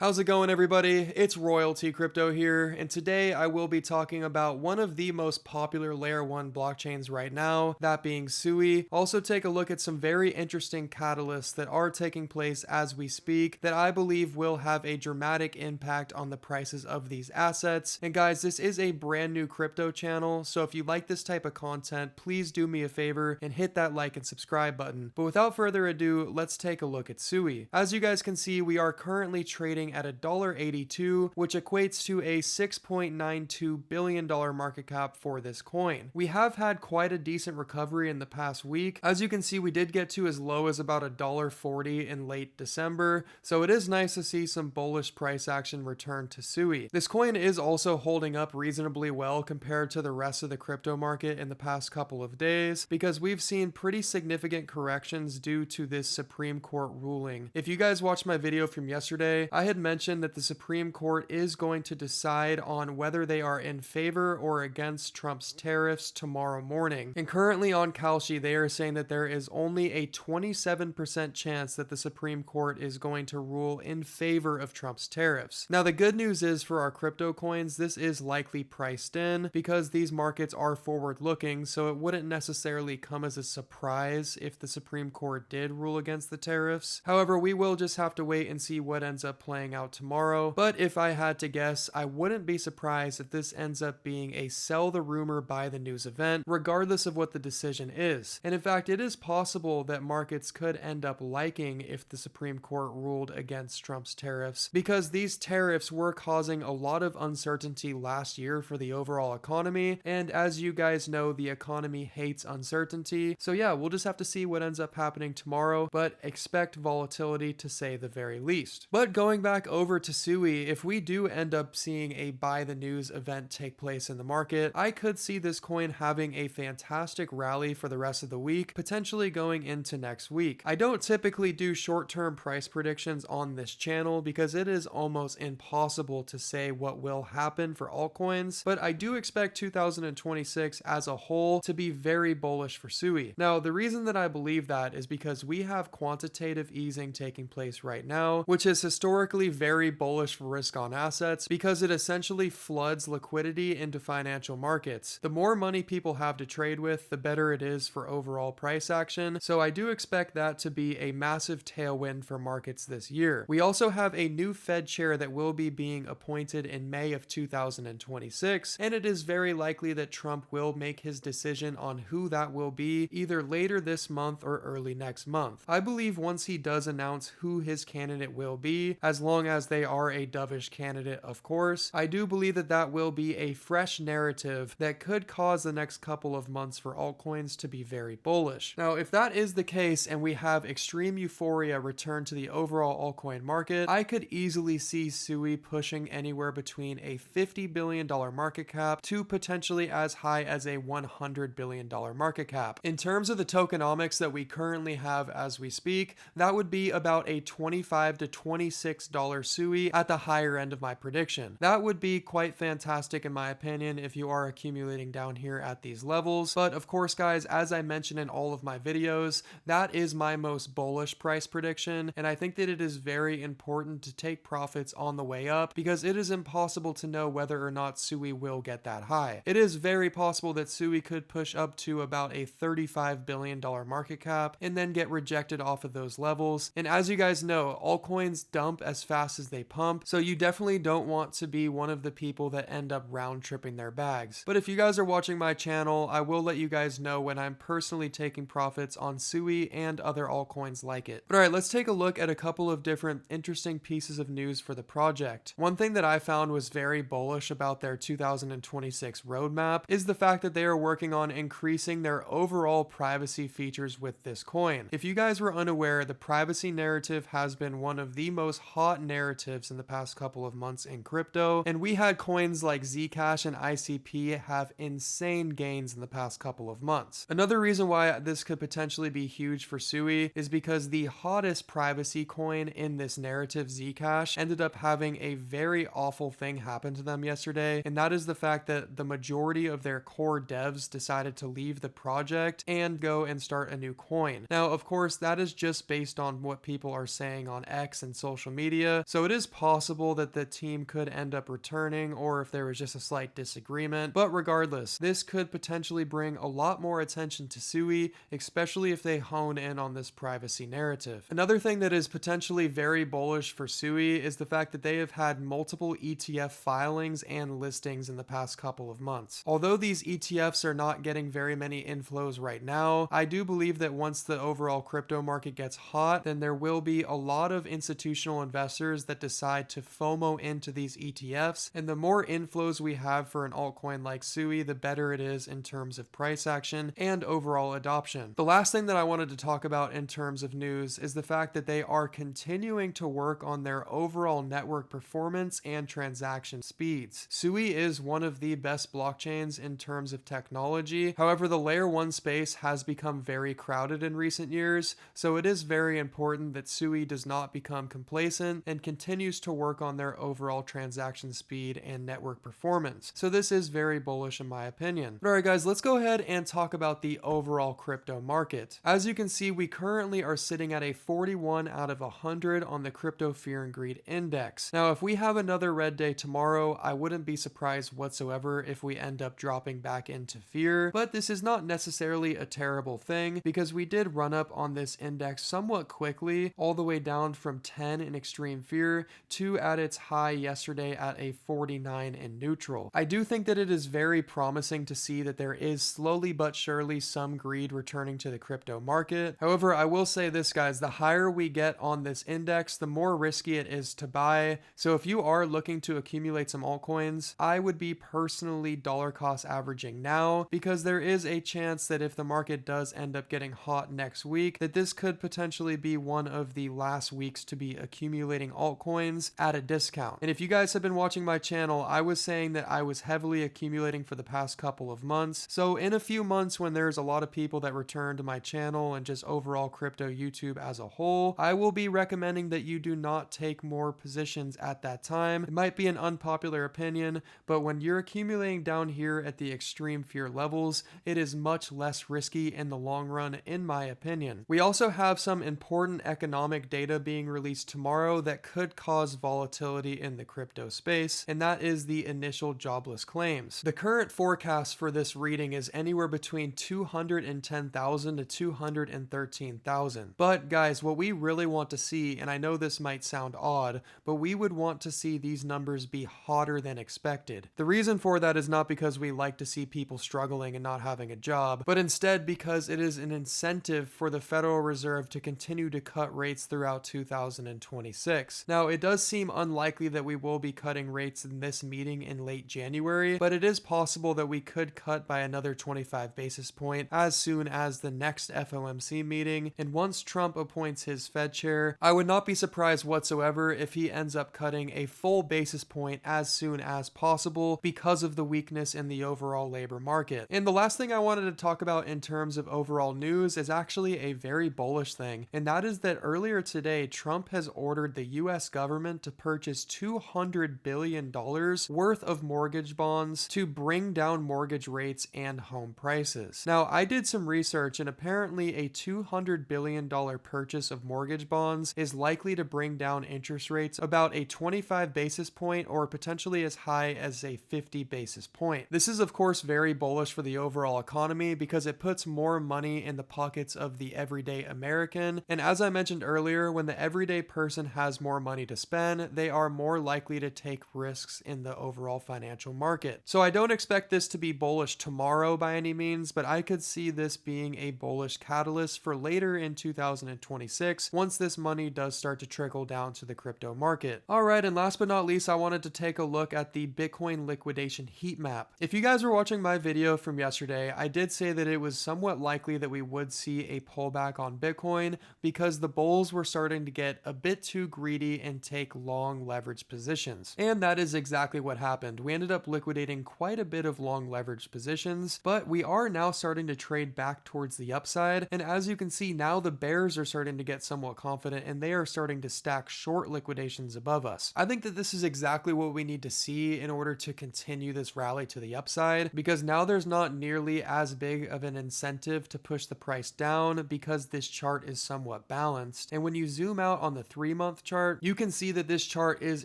How's it going, everybody? It's Royalty Crypto here, and today I will be talking about one of the most popular Layer 1 blockchains right now, that being SUI. Also take a look at some very interesting catalysts that are taking place as we speak that I believe will have a dramatic impact on the prices of these assets. And guys, this is a brand new crypto channel, so if you like this type of content, please do me a favor and hit that like and subscribe button. But without further ado, let's take a look at SUI. As you guys can see, we are currently trading at $1.82, which equates to a $6.92 billion market cap for this coin. We have had quite a decent recovery in the past week. As you can see, we did get to as low as about $1.40 in late December, so it is nice to see some bullish price action return to SUI. This coin is also holding up reasonably well compared to the rest of the crypto market in the past couple of days, because we've seen pretty significant corrections due to this Supreme Court ruling. If you guys watched my video from yesterday, I had mentioned that the Supreme Court is going to decide on whether they are in favor or against Trump's tariffs tomorrow morning. And currently on Kalshi, they are saying that there is only a 27% chance that the Supreme Court is going to rule in favor of Trump's tariffs. Now, the good news is for our crypto coins, this is likely priced in because these markets are forward looking, so it wouldn't necessarily come as a surprise if the Supreme Court did rule against the tariffs. However, we will just have to wait and see what ends up playing out tomorrow. But if I had to guess, I wouldn't be surprised if this ends up being a sell the rumor buy the news event, regardless of what the decision is. And in fact, it is possible that markets could end up liking if the Supreme Court ruled against Trump's tariffs, because these tariffs were causing a lot of uncertainty last year for the overall economy. And as you guys know, the economy hates uncertainty. So yeah, we'll just have to see what ends up happening tomorrow, but expect volatility to say the very least. But going back over to SUI, if we do end up seeing a buy the news event take place in the market, I could see this coin having a fantastic rally for the rest of the week, potentially going into next week. I don't typically do short-term price predictions on this channel because it is almost impossible to say what will happen for altcoins, but I do expect 2026 as a whole to be very bullish for SUI. Now, the reason that I believe that is because we have quantitative easing taking place right now, which is historically very bullish for risk on assets because it essentially floods liquidity into financial markets. The more money people have to trade with, the better it is for overall price action. So I do expect that to be a massive tailwind for markets this year. We also have a new Fed chair that will be being appointed in May of 2026, and it is very likely that Trump will make his decision on who that will be either later this month or early next month. I believe once he does announce who his candidate will be, as long as they are a dovish candidate, of course, I do believe that that will be a fresh narrative that could cause the next couple of months for altcoins to be very bullish. Now, if that is the case and we have extreme euphoria return to the overall altcoin market, I could easily see SUI pushing anywhere between a $50 billion market cap to potentially as high as a $100 billion market cap. In terms of the tokenomics that we currently have as we speak, that would be about a $25 to $26 SUI at the higher end of my prediction. That would be quite fantastic in my opinion if you are accumulating down here at these levels. But of course, guys, as I mentioned in all of my videos, that is my most bullish price prediction, and I think that it is very important to take profits on the way up because it is impossible to know whether or not SUI will get that high. It is very possible that SUI could push up to about a $35 billion market cap and then get rejected off of those levels. And as you guys know, altcoins dump as fast as they pump, so you definitely don't want to be one of the people that end up round tripping their bags. But if you guys are watching my channel, I will let you guys know when I'm personally taking profits on SUI and other altcoins like it. But alright, let's take a look at a couple of different interesting pieces of news for the project. One thing that I found was very bullish about their 2026 roadmap is the fact that they are working on increasing their overall privacy features with this coin. If you guys were unaware, the privacy narrative has been one of the most hot narratives in the past couple of months in crypto, and we had coins like Zcash and ICP have insane gains in the past couple of months. Another reason why this could potentially be huge for SUI is because the hottest privacy coin in this narrative, Zcash, ended up having a very awful thing happen to them yesterday, and that is the fact that the majority of their core devs decided to leave the project and go and start a new coin. Now, of course, that is just based on what people are saying on X and social media, media, so it is possible that the team could end up returning, or if there was just a slight disagreement. But regardless, this could potentially bring a lot more attention to SUI, especially if they hone in on this privacy narrative. Another thing that is potentially very bullish for SUI is the fact that they have had multiple ETF filings and listings in the past couple of months. Although these ETFs are not getting very many inflows right now, I do believe that once the overall crypto market gets hot, then there will be a lot of institutional investors that decide to FOMO into these ETFs, and the more inflows we have for an altcoin like SUI, the better it is in terms of price action and overall adoption. The last thing that I wanted to talk about in terms of news is the fact that they are continuing to work on their overall network performance and transaction speeds. SUI is one of the best blockchains in terms of technology. However, the layer 1 space has become very crowded in recent years, so it is very important that SUI does not become complacent and continues to work on their overall transaction speed and network performance. So this is very bullish in my opinion. But alright guys, let's go ahead and talk about the overall crypto market. As you can see, we currently are sitting at a 41 out of 100 on the Crypto Fear and Greed Index. Now, if we have another red day tomorrow, I wouldn't be surprised whatsoever if we end up dropping back into fear, but this is not necessarily a terrible thing because we did run up on this index somewhat quickly, all the way down from 10 in extreme fear to at its high yesterday at a 49 in neutral. I do think that it is very promising to see that there is slowly but surely some greed returning to the crypto market. However, I will say this guys, the higher we get on this index, the more risky it is to buy. So if you are looking to accumulate some altcoins, I would be personally dollar cost averaging now, because there is a chance that if the market does end up getting hot next week, that this could potentially be one of the last weeks to be accumulating altcoins at a discount. And if you guys have been watching my channel, I was saying that I was heavily accumulating for the past couple of months. So in a few months, when there's a lot of people that return to my channel and just overall crypto YouTube as a whole, I will be recommending that you do not take more positions at that time. It might be an unpopular opinion, but when you're accumulating down here at the extreme fear levels, it is much less risky in the long run, in my opinion. We also have some important economic data being released tomorrow that could cause volatility in the crypto space, and that is the initial jobless claims. The current forecast for this reading is anywhere between 210,000 to 213,000. But guys, what we really want to see, and I know this might sound odd, but we would want to see these numbers be hotter than expected. The reason for that is not because we like to see people struggling and not having a job, but instead because it is an incentive for the Federal Reserve to continue to cut rates throughout 2026. Now, it does seem unlikely that we will be cutting rates in this meeting in late January, but it is possible that we could cut by another 25 basis point as soon as the next FOMC meeting. And once Trump appoints his Fed chair, I would not be surprised whatsoever if he ends up cutting a full basis point as soon as possible because of the weakness in the overall labor market. And the last thing I wanted to talk about in terms of overall news is actually a very bullish thing, and that is that earlier today, Trump has ordered the US government to purchase $200 billion worth of mortgage bonds to bring down mortgage rates and home prices. Now, I did some research, and apparently a $200 billion purchase of mortgage bonds is likely to bring down interest rates about a 25 basis point or potentially as high as a 50 basis point. This is of course very bullish for the overall economy because it puts more money in the pockets of the everyday American. And as I mentioned earlier, when the everyday person has more money to spend, they are more likely to take risks in the overall financial market. So I don't expect this to be bullish tomorrow by any means, but I could see this being a bullish catalyst for later in 2026 once this money does start to trickle down to the crypto market. Alright, and last but not least, I wanted to take a look at the Bitcoin liquidation heat map. If you guys were watching my video from yesterday, I did say that it was somewhat likely that we would see a pullback on Bitcoin because the bulls were starting to get a bit too greedy and take long leverage positions. And that is exactly what happened. We ended up liquidating quite a bit of long leverage positions, but we are now starting to trade back towards the upside. And as you can see, now the bears are starting to get somewhat confident and they are starting to stack short liquidations above us. I think that this is exactly what we need to see in order to continue this rally to the upside, because now there's not nearly as big of an incentive to push the price down because this chart is somewhat balanced. And when you zoom out on the 3-month chart, chart, you can see that this chart is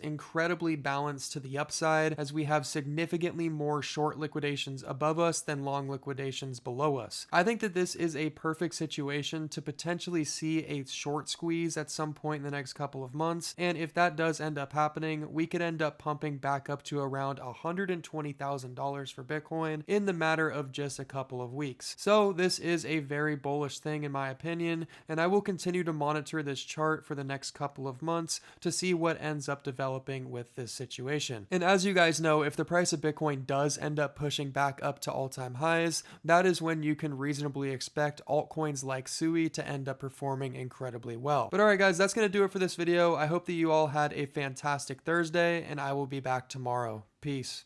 incredibly balanced to the upside, as we have significantly more short liquidations above us than long liquidations below us. I think that this is a perfect situation to potentially see a short squeeze at some point in the next couple of months, and if that does end up happening, we could end up pumping back up to around $120,000 for Bitcoin in the matter of just a couple of weeks. So this is a very bullish thing in my opinion, and I will continue to monitor this chart for the next couple of months to see what ends up developing with this situation. And as you guys know, if the price of Bitcoin does end up pushing back up to all-time highs, that is when you can reasonably expect altcoins like SUI to end up performing incredibly well. But alright guys, that's going to do it for this video. I hope that you all had a fantastic Thursday, and I will be back tomorrow. Peace.